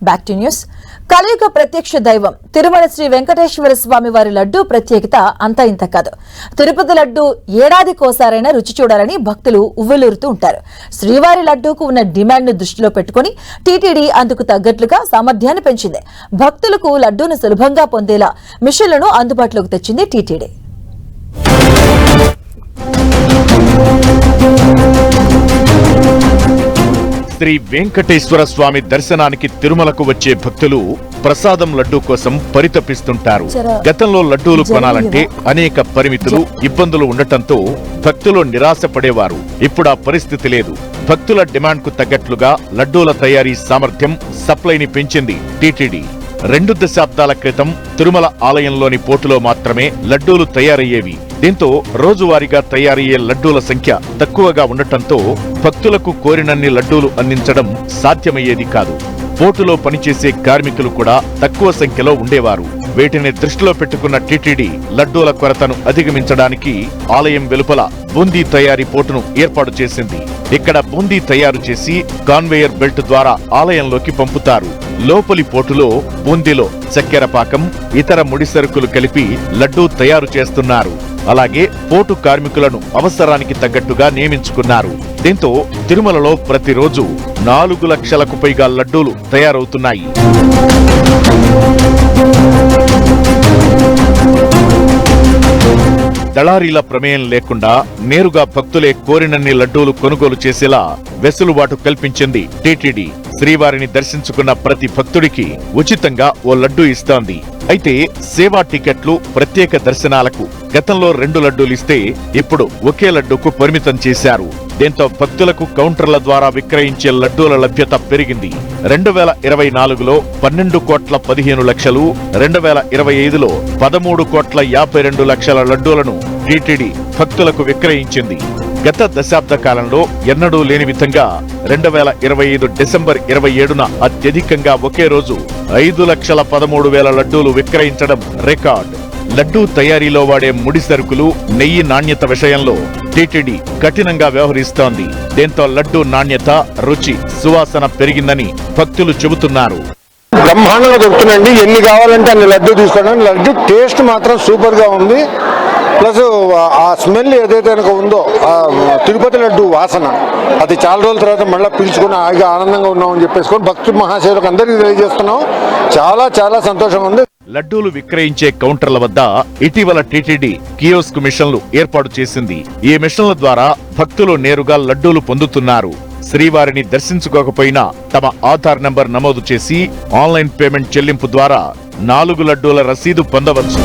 Back to news. కలియుగ ప్రత్యక్ష దైవం తిరుమల శ్రీ వెంకటేశ్వర స్వామి వారి లడ్డు ప్రత్యేకత అంతా ఇంత కాదు. తిరుపతి లడ్డు ఏడాదికోసారైనా రుచి చూడాలని భక్తులు ఉవ్వెలూరుతూ ఉంటారు. శ్రీవారి లడ్డూకు ఉన్న డిమాండ్ ను దృష్టిలో పెట్టుకుని టీటీడీ అందుకు తగ్గట్లుగా సామర్థ్యాన్ని పెంచింది. భక్తులకు లడ్డూను సులభంగా పొందేలా మిషన్లను అందుబాటులోకి తెచ్చింది టీటీడీ. శ్రీ వెంకటేశ్వర స్వామి దర్శనానికి తిరుమలకు వచ్చే భక్తులు ప్రసాదం లడ్డూ కోసం పరితపిస్తుంటారు. గతంలో లడ్డూలు కొనాలంటే అనేక పరిమితులు, ఇబ్బందులు ఉండటంతో భక్తులు నిరాశపడేవారు. ఇప్పుడు ఆ పరిస్థితి లేదు. భక్తుల డిమాండ్ కు తగ్గట్లుగా లడ్డూల తయారీ సామర్థ్యం, సప్లైని పెంచింది టీటీడీ. 2 దశాబ్దాల క్రితం తిరుమల ఆలయంలోని పోటులో మాత్రమే లడ్డూలు తయారయ్యేవి. దీంతో రోజువారీగా తయారయ్యే లడ్డూల సంఖ్య తక్కువగా ఉండటంతో భక్తులకు కోరినన్ని లడ్డూలు అందించడం సాధ్యమయ్యేది కాదు. పోటులో పనిచేసే కార్మికులు కూడా తక్కువ సంఖ్యలో ఉండేవారు. వీటిని దృష్టిలో పెట్టుకున్న టీటీడీ లడ్డూల కొరతను అధిగమించడానికి ఆలయం వెలుపల బూందీ తయారీ పోటును ఏర్పాటు చేసింది. ఇక్కడ బూందీ తయారు చేసి కాన్వేయర్ బెల్ట్ ద్వారా ఆలయంలోకి పంపుతారు. లోపలి పోటులో బూందీలో చక్కెర పాకం, ఇతర ముడి సరుకులు కలిపి లడ్డూ తయారు చేస్తున్నారు. అలాగే పోటు కార్మికులను అవసరానికి తగ్గట్టుగా నియమించుకున్నారు. దీంతో తిరుమలలో ప్రతిరోజు 4 లక్షలకు పైగా లడ్డూలు తయారవుతున్నాయి. దళారీల ప్రమేయం లేకుండా నేరుగా భక్తులే కోరినన్ని లడ్డూలు కొనుగోలు చేసేలా వెసులుబాటు కల్పించింది టీటీడీ. శ్రీవారిని దర్శించుకున్న ప్రతి భక్తుడికి ఉచితంగా ఓ లడ్డూ ఇస్తోంది. అయితే సేవా టికెట్లు, ప్రత్యేక దర్శనాలకు గతంలో 2 లడ్డూలు ఇస్తే ఇప్పుడు ఒకే లడ్డూకు పరిమితం చేశారు. దీంతో భక్తులకు కౌంటర్ల ద్వారా విక్రయించే లడ్డూల లభ్యత పెరిగింది. 2024లో 12,15,00,000, 2025లో 13,52,00,000 లడ్డూలను టీటీడీ భక్తులకు విక్రయించింది. గత దశాబ్ద కాలంలో ఎన్నడూ లేని విధంగా 2025 డిసెంబర్ 27న అత్యధికంగా ఒకే రోజు 5,13,000 లడ్డూలు విక్రయించడం రికార్డ్. లడ్డూ తయారీలో వాడే ముడి సరుకులు, నెయ్యి నాణ్యత విషయంలో టీటీడీ కఠినంగా వ్యవహరిస్తోంది. దీంతో లడ్డూ నాణ్యత, రుచి, సువాసన పెరిగిందని భక్తులు చెబుతున్నారు. బ్రహ్మాండంగా దొరుకుతుందండి. ఎన్ని కావాలంటే అన్ని లడ్డూ తీసుకోవడం. లడ్డూ టేస్ట్ మాత్రం సూపర్ గా ఉంది. ప్లస్ ఆ స్మెల్ ఏదైతే కనుక ఉందో, ఆ తిరుపతి లడ్డు వాసన, అది చాలా రోజుల తర్వాత మళ్ళీ పీల్చుకుని హాయిగా ఆనందంగా ఉన్నామని చెప్పేసుకొని భక్తు మహాశయులకు అందరికీ తెలియజేస్తున్నాం. చాలా చాలా సంతోషంగా ఉంది. లడ్డూలు విక్రయించే కౌంటర్ల వద్ద ఇటీవల టీటీడీ కియోస్క్ మిషన్లు ఏర్పాటు చేసింది. ఈ మిషన్ల ద్వారా భక్తులు నేరుగా లడ్డూలు పొందుతున్నారు. శ్రీవారిని దర్శించుకోకపోయినా తమ ఆధార్ నంబర్ నమోదు చేసి ఆన్లైన్ పేమెంట్ చెల్లింపు ద్వారా 4 లడ్డూల రసీదు పొందవచ్చు.